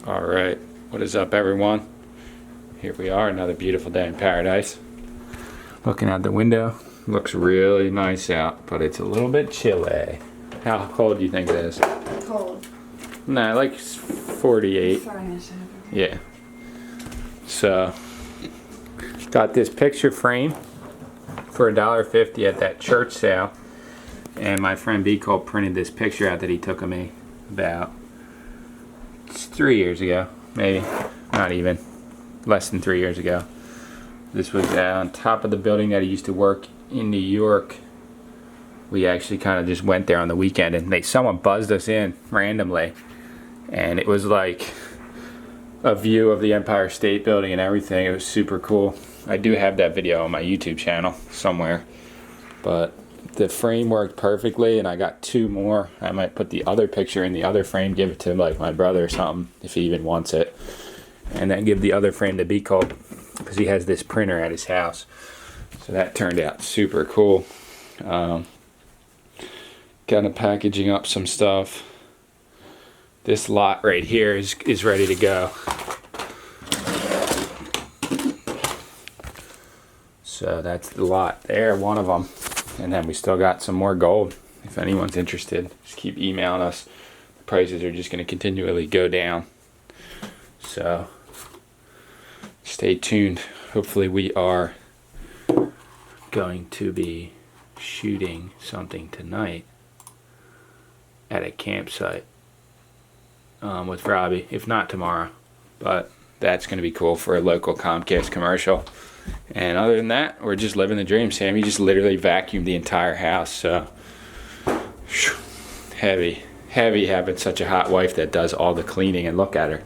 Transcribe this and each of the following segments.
Alright, what is up everyone? Here we are, another beautiful day in paradise. Looking out the window, looks really nice out, but it's a little bit chilly. How cold do you think it is? Cold. Nah, like 48. Yeah. So, got this picture frame for $1.50 at that church sale. And my friend B. Cole printed this picture out that he took of me about 3 years ago, maybe, not even, less than 3 years ago. This was on top of the building that he used to work in New York. We actually kind of just went there on the weekend, and someone buzzed us in randomly, and it was like a view of the Empire State Building and everything. It was super cool. I do have that video on my YouTube channel somewhere, but the frame worked perfectly, and I got two more. I might put the other picture in the other frame, give it to like my brother or something if he even wants it, and then give the other frame to B. Cole because he has this printer at his house. So that turned out super cool. Kind of packaging up some stuff. This lot right here is ready to go. So that's the lot there, one of them. And then we still got some more gold. If anyone's interested, just keep emailing us. The prices are just going to continually go down. So stay tuned. Hopefully we are going to be shooting something tonight at a campsite with Robbie. If not tomorrow. But that's going to be cool for a local Comcast commercial. And other than that, we're just living the dream. Sammy just literally vacuumed the entire house. So heavy having such a hot wife that does all the cleaning. And look at her.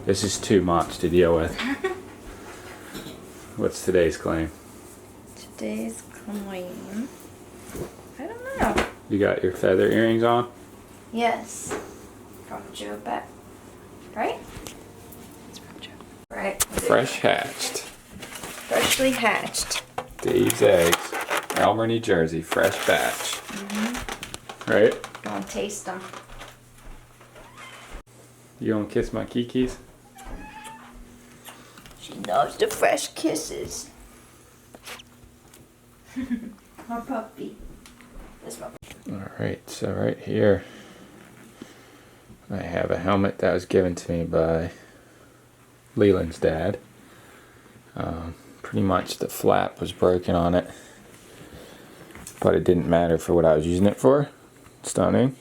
This is too much to deal with. What's today's claim? Today's claim, I don't know. You got your feather earrings on? Yes. From Joe Beck. Right? It's from Joe. Right. Fresh hatched. Freshly hatched. Dave's eggs. Elmer, New Jersey. Fresh batch. Right? Gonna taste them. You gonna kiss my kikis? She loves the fresh kisses. My puppy. This puppy. Alright, so right here I have a helmet that was given to me by Leland's dad. Pretty much the flap was broken on it, but it didn't matter for what I was using it for. Stunning.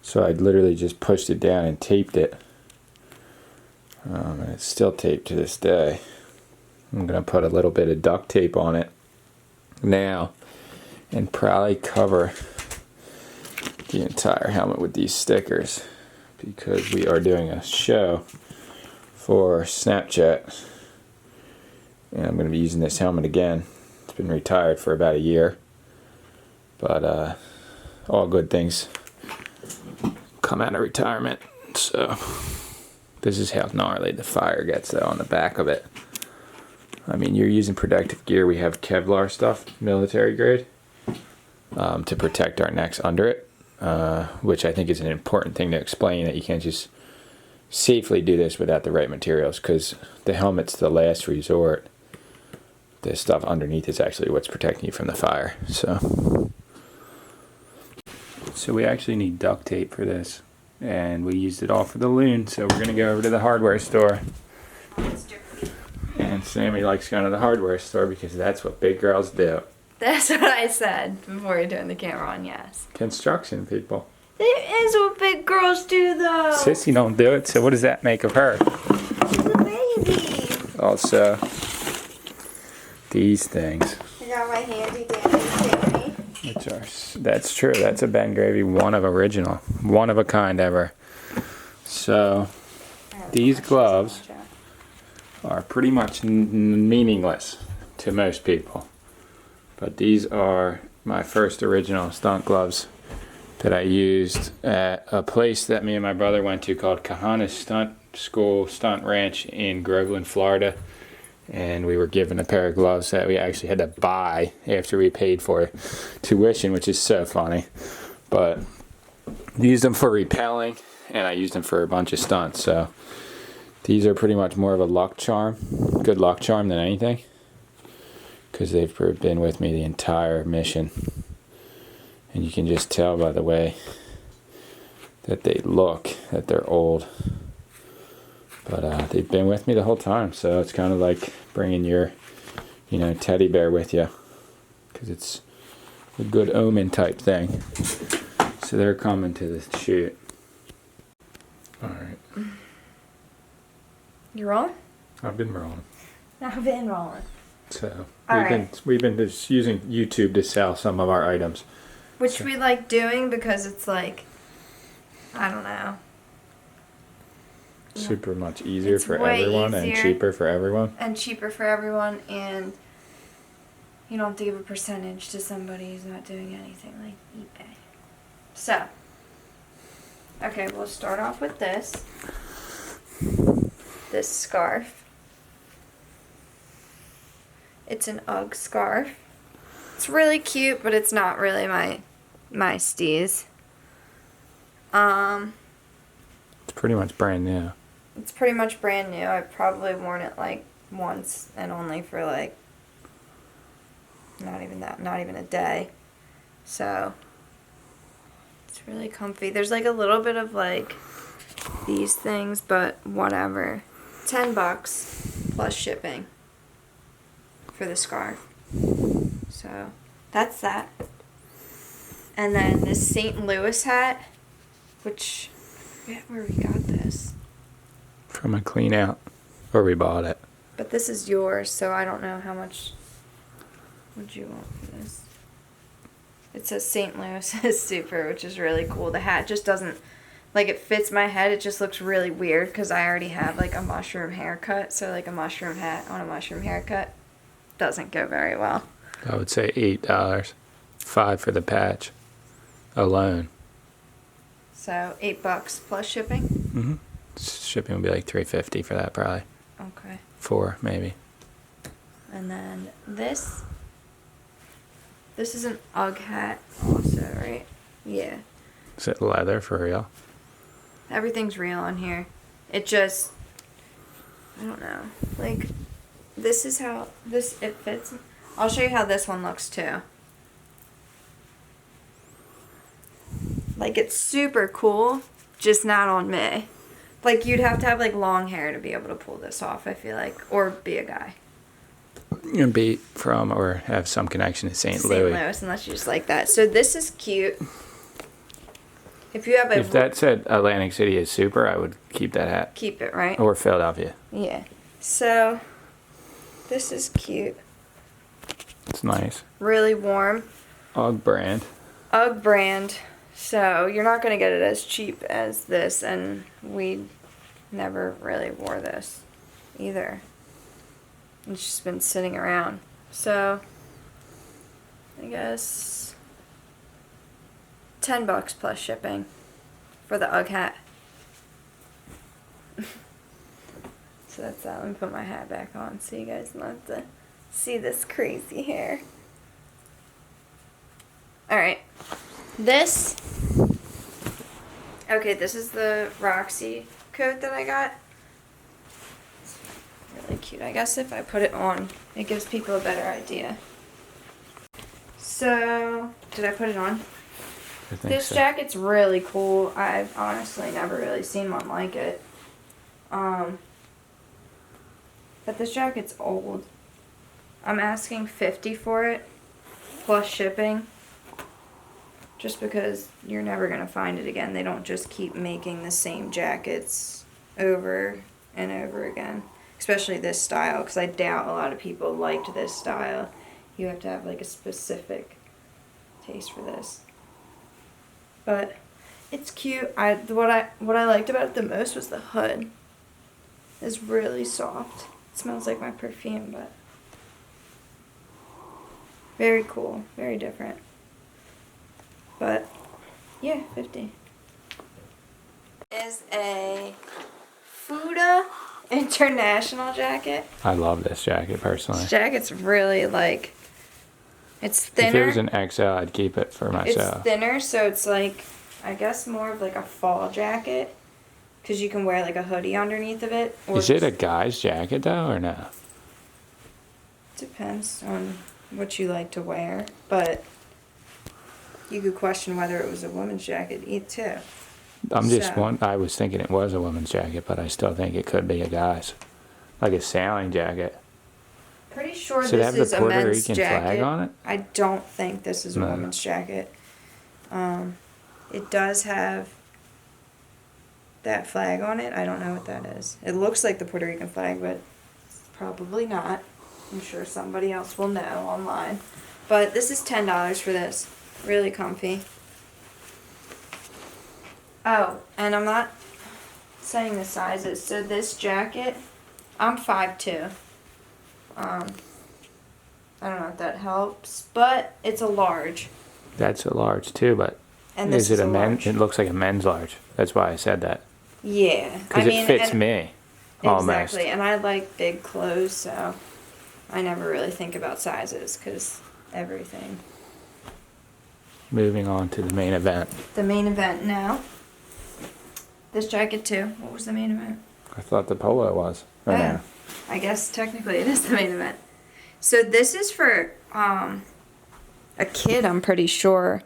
So I literally just pushed it down and taped it. And it's still taped to this day. I'm going to put a little bit of duct tape on it now and probably cover the entire helmet with these stickers because we are doing a show for Snapchat. And I'm going to be using this helmet again. It's been retired for about a year. But all good things come out of retirement. So this is how gnarly the fire gets though on the back of it. I mean, you're using protective gear. We have Kevlar stuff, military grade, to protect our necks under it. Which I think is an important thing to explain, that you can't just safely do this without the right materials, because the helmet's the last resort. The stuff underneath is actually what's protecting you from the fire. So we actually need duct tape for this, and we used it all for the loon, so we're gonna go over to the hardware store. And Sammy likes going to the hardware store because that's what big girls do. That's what I said before you turned the camera on, yes. Construction people. It is what big girls do though. Sissy don't do it, so what does that make of her? She's a baby. Also, these things. I got my handy dandy Sammy. Which are, that's true, that's a Ben Gravy, one of original. One of a kind ever. So, these gloves are pretty much meaningless to most people. But these are my first original stunt gloves that I used at a place that me and my brother went to called Kahana's Stunt School, Stunt Ranch in Groveland, Florida. And we were given a pair of gloves that we actually had to buy after we paid for tuition, which is so funny. But used them for rappelling and I used them for a bunch of stunts. So these are pretty much more of a luck charm, good luck charm than anything, because they've been with me the entire mission. And you can just tell by the way that they look that they're old. But they've been with me the whole time, so it's kind of like bringing your, teddy bear with you, because it's a good omen type thing. So they're coming to the shoot. All right. You rolling? I've been rolling. I've been rolling. So All we've been just using YouTube to sell some of our items, Which we like doing because it's like, I don't know. super much easier It's for way everyone and easier. cheaper for everyone. And cheaper for everyone, and you don't have to give a percentage to somebody who's not doing anything like eBay. So, okay, we'll start off with this. This scarf. It's an UGG scarf. It's really cute, but it's not really my steez. It's pretty much brand new. It's pretty much brand new. I've probably worn it like once and only for like not even a day. So it's really comfy. There's like a little bit of like these things, but whatever. $10 plus shipping for the scarf. So that's that. And then this St. Louis hat, which I forget where we got this. From a clean out, or we bought it. But this is yours, so I don't know how much would you want for this. It says St. Louis Super, which is really cool. The hat just doesn't, like, it fits my head. It just looks really weird because I already have, like, a mushroom haircut. So, like, a mushroom hat on a mushroom haircut doesn't go very well. I would say $8, $5 for the patch alone. So, $8 plus shipping. Mm-hmm. Shipping would be like $3.50 for that, probably. Okay. $4 maybe. And then this is an UGG hat also, right? Yeah. Is it leather for real? Everything's real on here. It just, I don't know. Like, this is how it fits. I'll show you how this one looks too. Like, it's super cool, just not on me. Like, you'd have to have, like, long hair to be able to pull this off, I feel like. Or be a guy. You can be from or have some connection to St. Louis. Unless you just like that. So this is cute. If you have a... If that said Atlantic City is super, I would keep that hat. Keep it, right? Or Philadelphia. Yeah. So, this is cute. It's nice. Really warm. UGG brand. UGG brand. So, you're not going to get it as cheap as this, and we never really wore this either. It's just been sitting around. So, I guess $10 plus shipping for the UGG hat. So that's that. Let me put my hat back on so you guys don't have to see this crazy hair. Alright. This is the Roxy coat that I got. It's really cute. I guess if I put it on, it gives people a better idea. So, did I put it on? I think This so. jacket's really cool. I've honestly never really seen one like it. But this jacket's old. I'm asking $50 for it, plus shipping. Just because you're never going to find it again. They don't just keep making the same jackets over and over again. Especially this style, because I doubt a lot of people liked this style. You have to have like a specific taste for this. But it's cute. What I liked about it the most was the hood. It's really soft. It smells like my perfume, but very cool, very different. But yeah, 50. Is a Fuda International jacket. I love this jacket personally. This jacket's really like, it's thinner. If it was an XL, I'd keep it for myself. It's thinner, so it's like, I guess more of like a fall jacket, because you can wear like a hoodie underneath of it. Or Is it a guy's jacket though, or no? depends on what you like to wear, but you could question whether it was a woman's jacket too. I'm just So- one. I was thinking it was a woman's jacket, but I still think it could be a guy's, like a sailing jacket. Pretty sure Does it this have the is a Puerto men's Rican jacket. flag on it? I don't think this is a No. woman's jacket. It does have that flag on it. I don't know what that is. It looks like the Puerto Rican flag, but it's probably not. I'm sure somebody else will know online. But this is $10 for this. Really comfy. Oh, and I'm not saying the sizes. So this jacket, I'm 5'2". I don't know if that helps, but it's a large. That's a large too, but And this is it is a a men? large. It looks like a men's large. That's why I said that. Yeah. Because it fits me. Almost. Exactly, and I like big clothes, so I never really think about sizes because everything. Moving on to the main event. The main event now. This jacket too. What was the main event? I thought the polo was. Or Oh, no? I guess technically it is the main event. So this is for a kid, I'm pretty sure.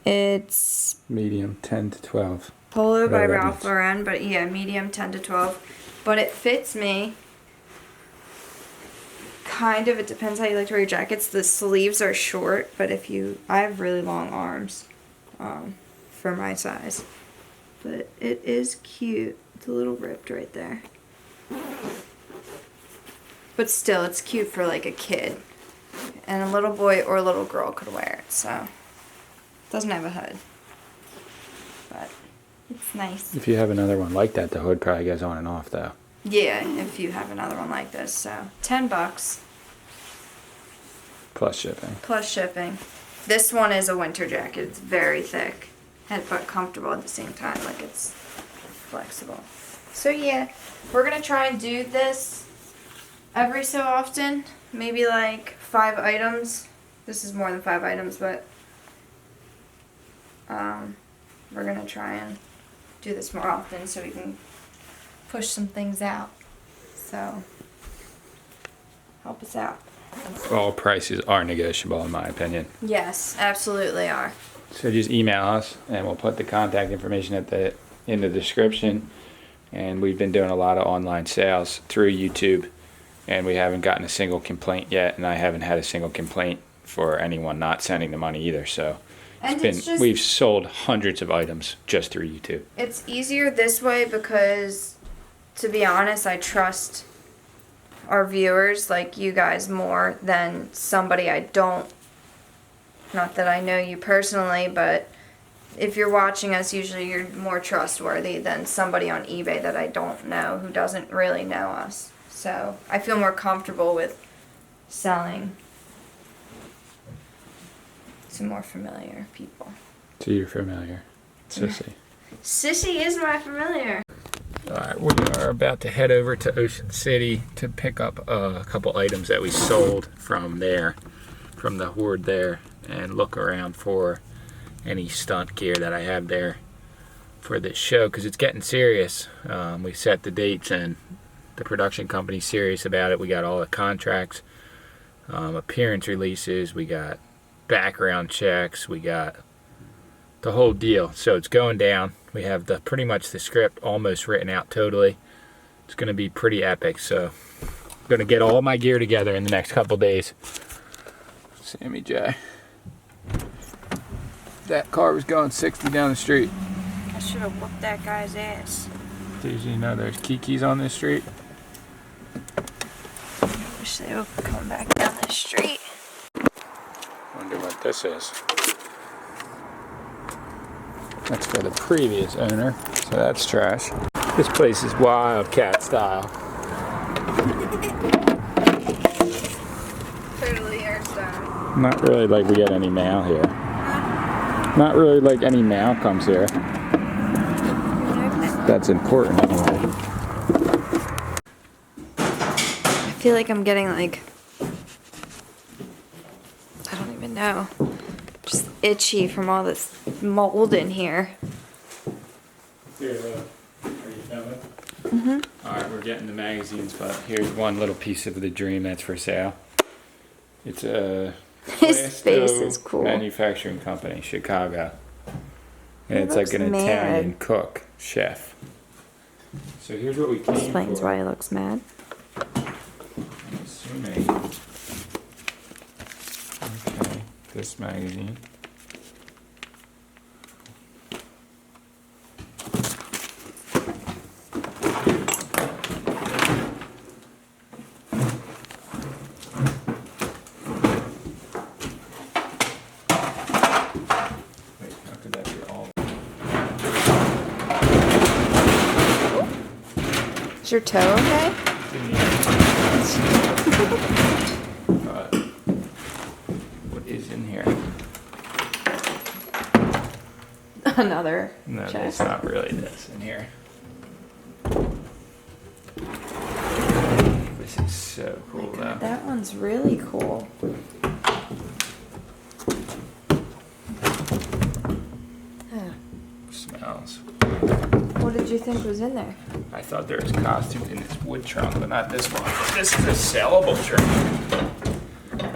It's Medium 10 to 12. Polo by Whatever that Ralph means. Lauren, but yeah, medium 10 to 12. But it fits me. Kind of, it depends how you like to wear your jackets. The sleeves are short, but I have really long arms for my size. But it is cute. It's a little ripped right there. But still, it's cute for like a kid. And a little boy or a little girl could wear it, so. It doesn't have a hood. But it's nice. If you have another one like that, the hood probably goes on and off though. Yeah, if you have another one like this, so $10 Plus shipping. plus shipping. This one is a winter jacket. It's very thick, but comfortable at the same time. Like it's flexible. So yeah, we're gonna try and do this every so often. Maybe like 5 items. This is more than 5 items, but we're gonna try and do this more often so we can push some things out. So help us out. All prices are negotiable in my opinion. Yes, absolutely are. So just email us and we'll put the contact information in the description. And we've been doing a lot of online sales through YouTube and we haven't gotten a single complaint yet, and I haven't had a single complaint for anyone not sending the money either. So And it's just, we've sold hundreds of items just through YouTube. it's easier this way because, to be honest, I trust our viewers, like you guys, more than somebody I don't. Not that I know you personally, but if you're watching us, usually you're more trustworthy than somebody on eBay that I don't know who doesn't really know us. So I feel more comfortable with selling to more familiar people. So you're familiar. Sissy. Sissy is my familiar. Alright, we are about to head over to Ocean City to pick up a couple items that we sold from there, from the hoard there, and look around for any stunt gear that I have there for this show, because it's getting serious. We set the dates and the production company's serious about it. We got all the contracts, appearance releases, we got background checks, we got the whole deal. So it's going down. We have pretty much the script almost written out totally. It's going to be pretty epic. So I'm going to get all my gear together in the next couple days. Sammy J. That car was going 60 down the street. I should have whooped that guy's ass. Did you know there's Kiki's on this street? Wish they would come back down the street. Wonder what this is. That's for the previous owner, so that's trash. This place is Wildcat style. Totally airstone. Not really like we get any mail here. Not really like any mail comes here. That's important anyway. I feel like I'm getting like, I don't even know, just itchy from all this mold in here. Here, look. Are you filming? Mm-hmm. Alright, we're getting the magazines, but here's one little piece of the dream that's for sale. It's a His face is cool. manufacturing company, Chicago. And He it's like looks an mad. Italian cook, chef. So here's what we came Explains for. why he looks mad. I'm assuming. Okay, this magazine. Wait, how could that be all? Is your toe okay? What is in here? Another No, chest. there's not really this in here. This is so cool though. That one's really cool. Smells. What did you think was in there? I thought there was costumes in this wood trunk, but not this one. This is a sellable trunk.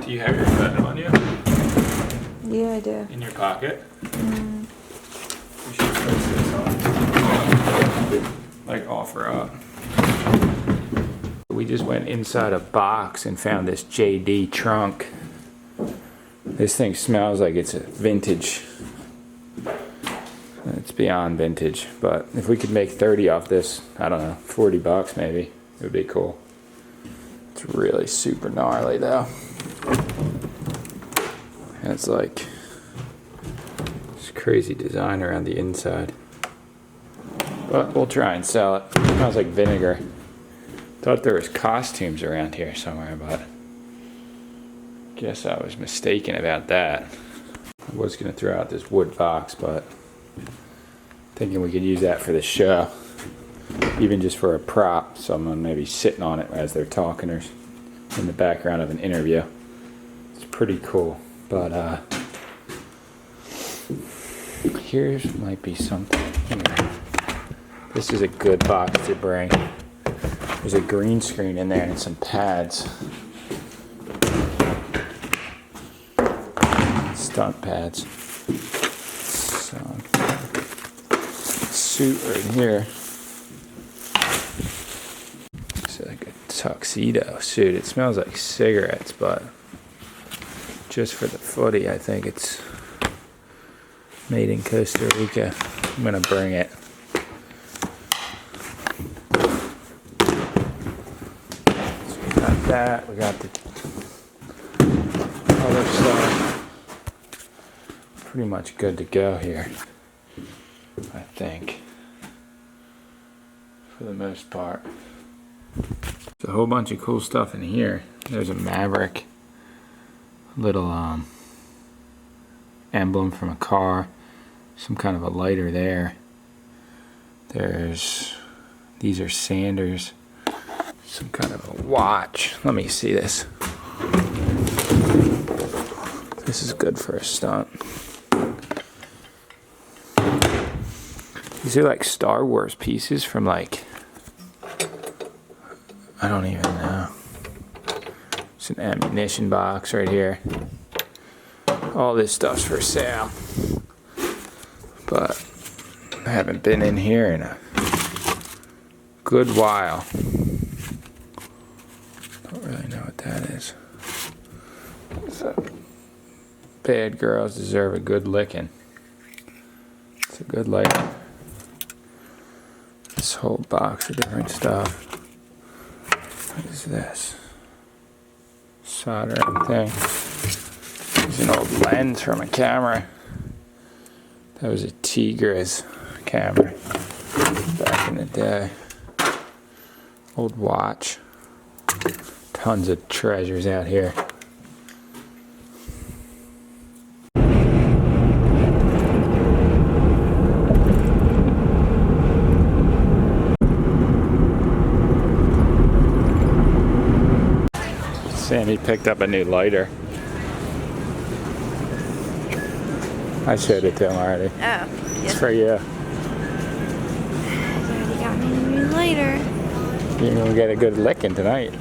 Do you have your phone on you? Yeah, I do. In your pocket? We should put this on. Like offer up. We just went inside a box and found this JD trunk. This thing smells like it's a vintage. It's beyond vintage, but if we could make 30 off this, I don't know, 40 bucks maybe, it would be cool. It's really super gnarly though. And it's like, it's crazy design around the inside. But we'll try and sell it. It smells like vinegar. Thought there was costumes around here somewhere, but guess I was mistaken about that. I was gonna throw out this wood box, but thinking we could use that for the show, even just for a prop. Someone maybe sitting on it as they're talking or in the background of an interview. It's pretty cool, but here's might be something here. This is a good box to bring. There's a green screen in there and some pads. Stunt pads. So, suit right here. It's like a tuxedo suit. It smells like cigarettes, but just for the footy, I think it's made in Costa Rica. I'm gonna bring it. So we got that. We got the other stuff. Pretty much good to go here, I think, for the most part. There's a whole bunch of cool stuff in here. There's a Maverick, little emblem from a car, some kind of a lighter there. These are Sanders, some kind of a watch. Let me see this. This is good for a stunt. These are like Star Wars pieces from like, I don't even know. It's an ammunition box right here. All this stuff's for sale. But I haven't been in here in a good while. Don't really know what that is. So, bad girls deserve a good licking. It's a good lighting. This whole box of different stuff. What is this? Soldering thing. It's an old lens from a camera. That was a Tigris camera back in the day. Old watch. Tons of treasures out here. Sammy picked up a new lighter. I showed it to him already. Oh. It's for you. Daddy got me a new lighter. You're gonna get a good licking tonight.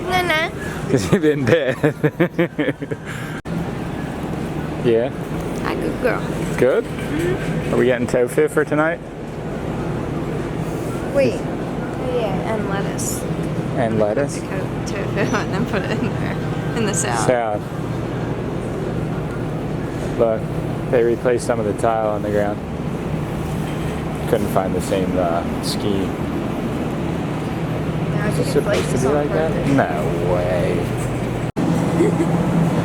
Nah. Because you've been dead. Yeah? I good girl. Good? Are we getting tofu for tonight? Wait. Yeah, and lettuce. And lettuce? To coat tofu and then put it in there. In the salad. Salad. Look, they replaced some of the tile on the ground. Couldn't find the same ski. Now, Is it supposed to be like that? No way.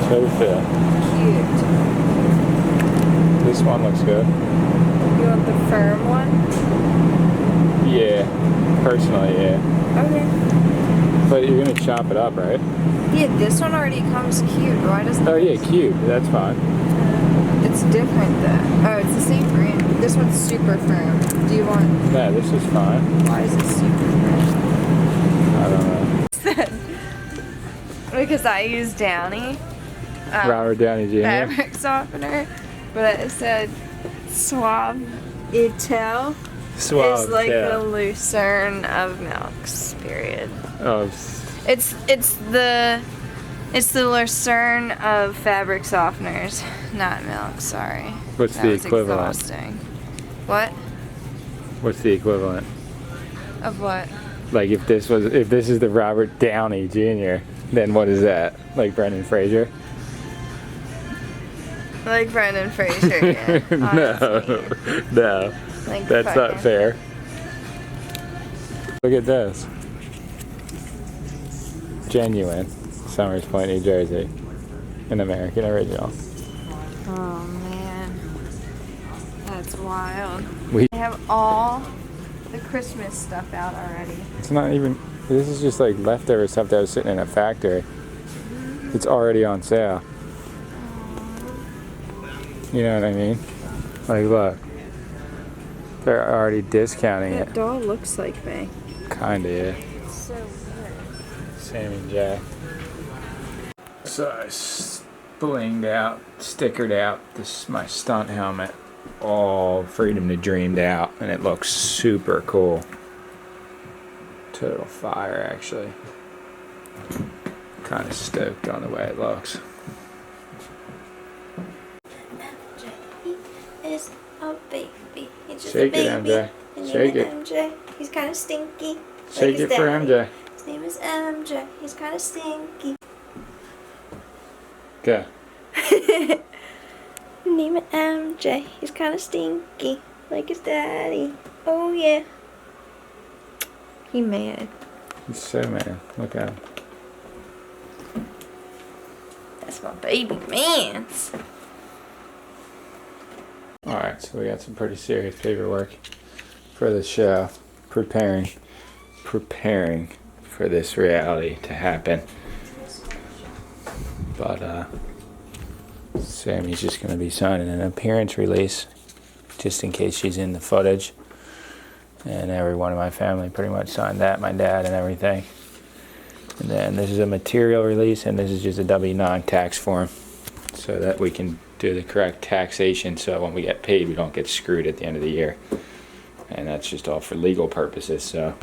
Tofu. Cute. This one looks good. You want the firm one? Yeah. Personally, yeah. Okay. But you're gonna chop it up, right? Yeah, this one already comes cubed. Why doesn't Oh yeah, cube. That's fine. It's different though. Oh, it's the same brand. This one's super firm. Do you want... Yeah, this is fine. Why is it super firm? I don't know. Because I use Downy. Robert Downey Jr. Fabric softener. But it said Suave Itel Suave. is like yeah. the Lucerne of milks, period. Oh, It's the Lucerne of fabric softeners, not milk. Sorry. what's That the was equivalent? Exhausting. What? What's the equivalent? Of what? Like if this is the Robert Downey Jr., then what is that? Like Brendan Fraser? Like Brendan Fraser, yeah. Honestly. No, Like that's not fucking- fair. Look at this. Genuine, Summers Point, New Jersey, an American original. Oh man, that's wild. We. They have all the Christmas stuff out already. It's not even. This is just like leftover stuff that was sitting in a factory. It's already on sale. You know what I mean? Like, look. They're already discounting it. That doll looks like me. Kinda, yeah. It's so weird. Sammy J. So I splinged out, stickered out my stunt helmet. All Freedom to Dreamed out, and it looks super cool. Total fire, actually. Kind of stoked on the way it looks. Is a baby. He's just Shake a it, baby. MJ. His Shake name it. is MJ. He's kind of stinky. Shake his it for daddy. MJ. His name is MJ. He's kind of stinky. Go. Name it MJ. He's kind of stinky, like his daddy. Oh yeah. He mad. He's so mad. Look at him. That's my baby man's. Alright, so we got some pretty serious paperwork for the show. Preparing for this reality to happen. But Sammy's just gonna be signing an appearance release just in case she's in the footage. And everyone in my family pretty much signed that, my dad and everything. And then this is a material release, and this is just a W-9 tax form so that we can do the correct taxation so when we get paid we don't get screwed at the end of the year. And that's just all for legal purposes, so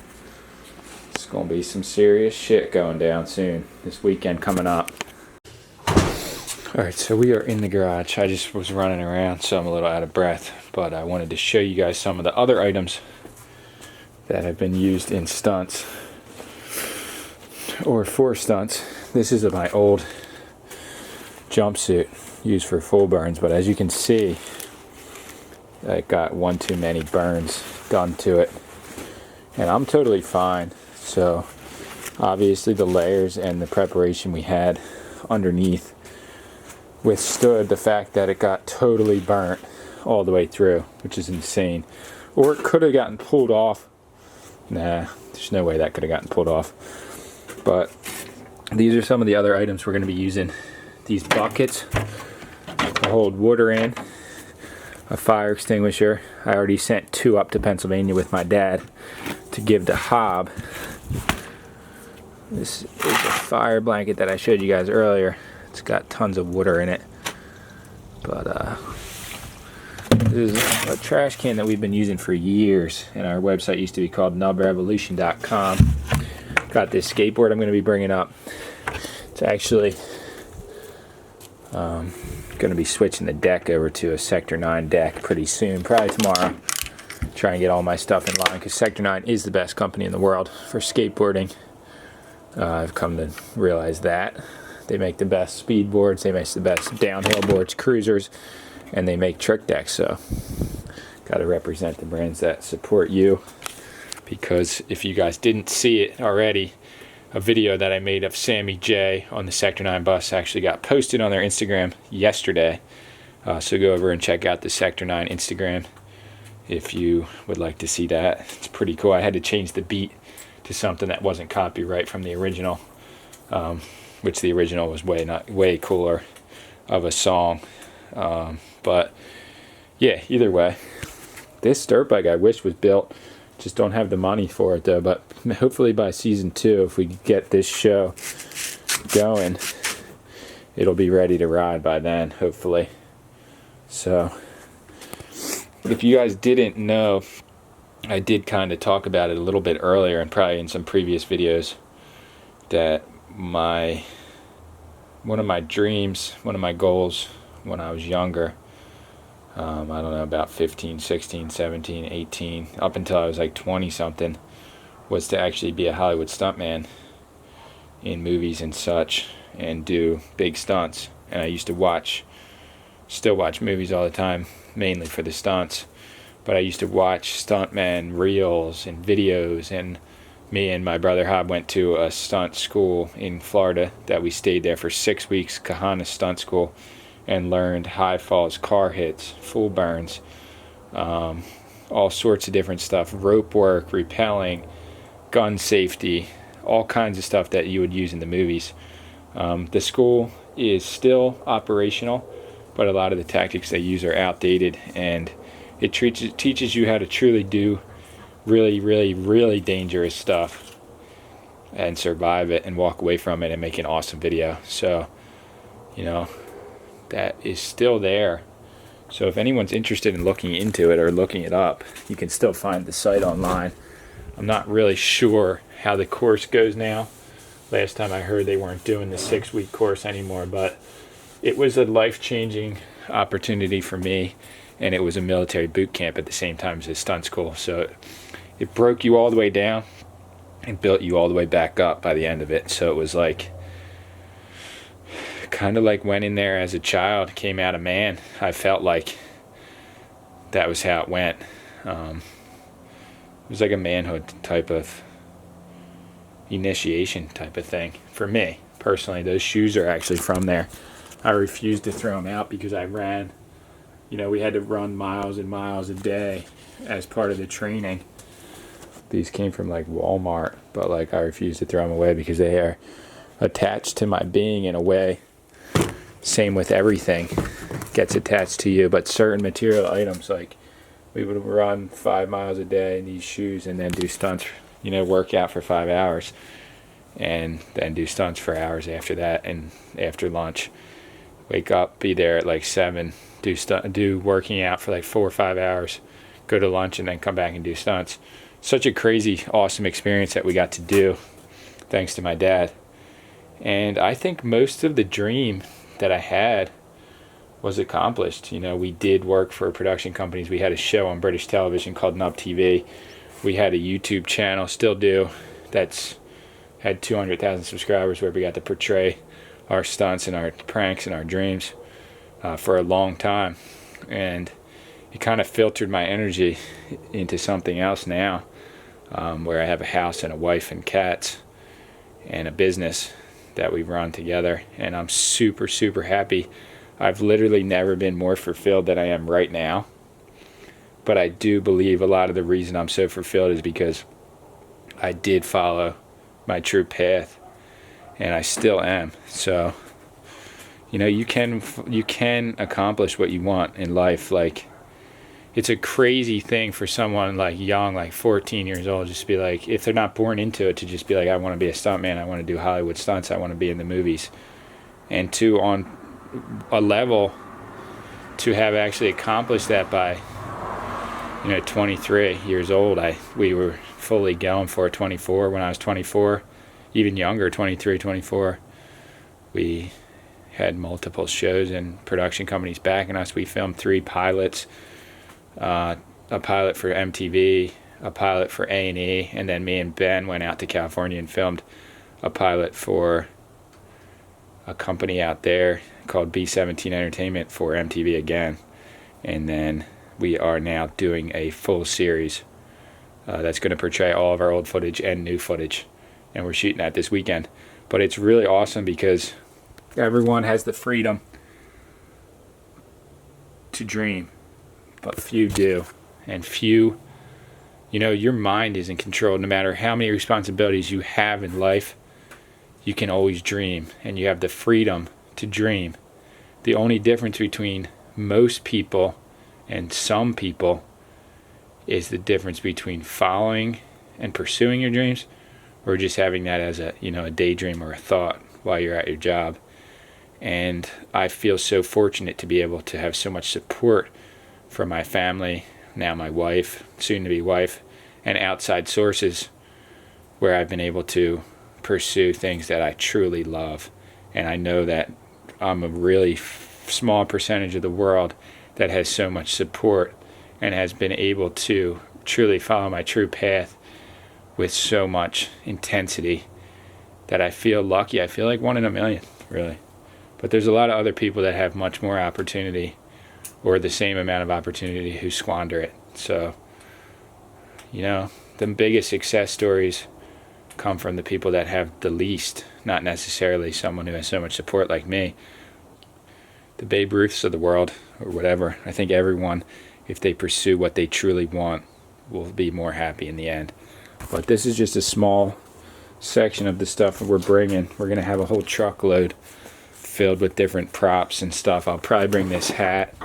it's gonna be some serious shit going down soon, this weekend coming up. Alright, so we are in the garage. I just was running around, so I'm a little out of breath, but I wanted to show you guys some of the other items that have been used in stunts or for stunts. This is my old jumpsuit used for full burns, but as you can see, it got one too many burns done to it, and I'm totally fine. So obviously the layers and the preparation we had underneath withstood the fact that it got totally burnt all the way through, which is insane. Or it could have gotten pulled off. Nah, there's no way that could have gotten pulled off. But these are some of the other items we're going to be using. These buckets to hold water in, a fire extinguisher. I already sent 2 up to Pennsylvania with my dad to give to Hob. This is a fire blanket that I showed you guys earlier. It's got tons of water in it. But This is a trash can that we've been using for years, and our website used to be called nubrevolution.com. Got this skateboard I'm going to be bringing up. It's actually going to be switching the deck over to a Sector 9 deck pretty soon, probably tomorrow. Try and get all my stuff in line, because Sector 9 is the best company in the world for skateboarding. I've come to realize that. They make the best speed boards, they make the best downhill boards, cruisers, and they make trick decks. So got to represent the brands that support you, because if you guys didn't see it already, a video that I made of Sammy J on the Sector 9 bus actually got posted on their Instagram yesterday. So go over and check out the Sector 9 Instagram if you would like to see that. It's pretty cool. I had to change the beat to something that wasn't copyright from the original, which the original was way cooler of a song. But yeah, either way, this dirt bike I wish was built. Just don't have the money for it though. But hopefully by season 2, if we get this show going, it'll be ready to ride by then, hopefully. So if you guys didn't know, I did kind of talk about it a little bit earlier and probably in some previous videos, that one of my dreams, one of my goals when I was younger, I don't know, about 15, 16, 17, 18, up until I was like 20 something, was to actually be a Hollywood stuntman in movies and such, and do big stunts. And I used to still watch movies all the time, mainly for the stunts, but I used to watch stuntman reels and videos. And me and my brother Hob went to a stunt school in Florida that we stayed there for 6 weeks, Kahana Stunt School, and learned high falls, car hits, full burns, all sorts of different stuff, rope work, rappelling, gun safety, all kinds of stuff that you would use in the movies. The school is still operational, but a lot of the tactics they use are outdated, and it teaches you how to truly do really, really, really dangerous stuff and survive it and walk away from it and make an awesome video. So, you know, that is still there. So if anyone's interested in looking into it or looking it up, you can still find the site online. I'm not really sure how the course goes now. Last time I heard, they weren't doing the 6-week course anymore, but it was a life-changing opportunity for me, and it was a military boot camp at the same time as a stunt school. So it broke you all the way down and built you all the way back up by the end of it. So it was like, kind of like went in there as a child, came out a man. I felt like that was how it went. It was like a manhood type of initiation type of thing for me personally. Those shoes are actually from there. I refused to throw them out because I ran, we had to run miles and miles a day as part of the training. These came from like Walmart, but like I refused to throw them away because they are attached to my being in a way. Same with everything, gets attached to you, but certain material items, like we would run 5 miles a day in these shoes and then do stunts, work out for 5 hours and then do stunts for hours after that. And after lunch, wake up, be there at like 7, do working out for like 4 or 5 hours, go to lunch, and then come back and do stunts. Such a crazy, awesome experience that we got to do, thanks to my dad. And I think most of the dream that I had was accomplished. We did work for production companies. We had a show on British television called Nub TV. We had a YouTube channel, still do, that's had 200,000 subscribers, where we got to portray our stunts and our pranks and our dreams for a long time. And it kind of filtered my energy into something else now, where I have a house and a wife and cats and a business that we run together, and I'm super, super happy. I've literally never been more fulfilled than I am right now. But I do believe a lot of the reason I'm so fulfilled is because I did follow my true path, and I still am. So, you can accomplish what you want in life. Like, it's a crazy thing for someone like young, like 14 years old, just to be like, if they're not born into it, to just be like, I want to be a stuntman, I want to do Hollywood stunts, I want to be in the movies. And on a level to have actually accomplished that by 23 years old. We were fully going for 24 when I was 24, even younger, 23, 24. We had multiple shows and production companies backing us. We filmed 3 pilots, a pilot for MTV, a pilot for A&E, and then me and Ben went out to California and filmed a pilot for a company out there called B17 Entertainment for MTV again. And then we are now doing a full series that's going to portray all of our old footage and new footage, and we're shooting that this weekend. But it's really awesome because everyone has the freedom to dream, but few do. And few, your mind is in control. No matter how many responsibilities you have in life, you can always dream, and you have the freedom to dream. The only difference between most people and some people is the difference between following and pursuing your dreams, or just having that as a daydream or a thought while you're at your job. And I feel so fortunate to be able to have so much support from my family, now my wife, soon to be wife, and outside sources where I've been able to pursue things that I truly love. And I know that I'm a really small percentage of the world that has so much support and has been able to truly follow my true path with so much intensity that I feel lucky. I feel like 1 in a million, really. But there's a lot of other people that have much more opportunity, or the same amount of opportunity, who squander it. So, the biggest success stories come from the people that have the least, not necessarily someone who has so much support like me. The Babe Ruths of the world, or whatever. I think everyone, if they pursue what they truly want, will be more happy in the end. But this is just a small section of the stuff that we're bringing. We're going to have a whole truckload filled with different props and stuff. I'll probably bring this hat,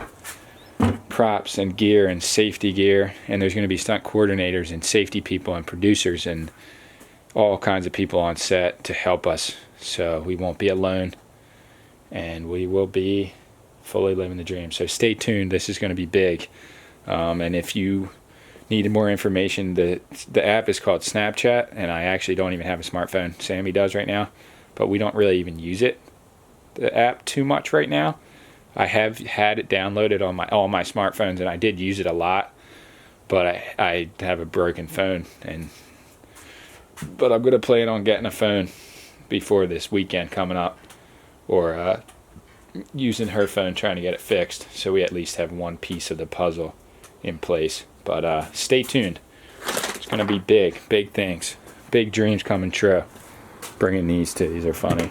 props and gear and safety gear, and there's going to be stunt coordinators and safety people and producers and all kinds of people on set to help us, so we won't be alone, and we will be fully living the dream. So stay tuned. This is going to be big. And if you need more information, the app is called Snapchat, and I actually don't even have a smartphone. Sammy does right now, but we don't really even use the app too much right now. I have had it downloaded on all my smartphones, and I did use it a lot, but I have a broken phone, but I'm going to plan on getting a phone before this weekend coming up, or using her phone, trying to get it fixed, so we at least have one piece of the puzzle in place. But stay tuned. It's going to be big things. Big dreams coming true. Bringing these are funny.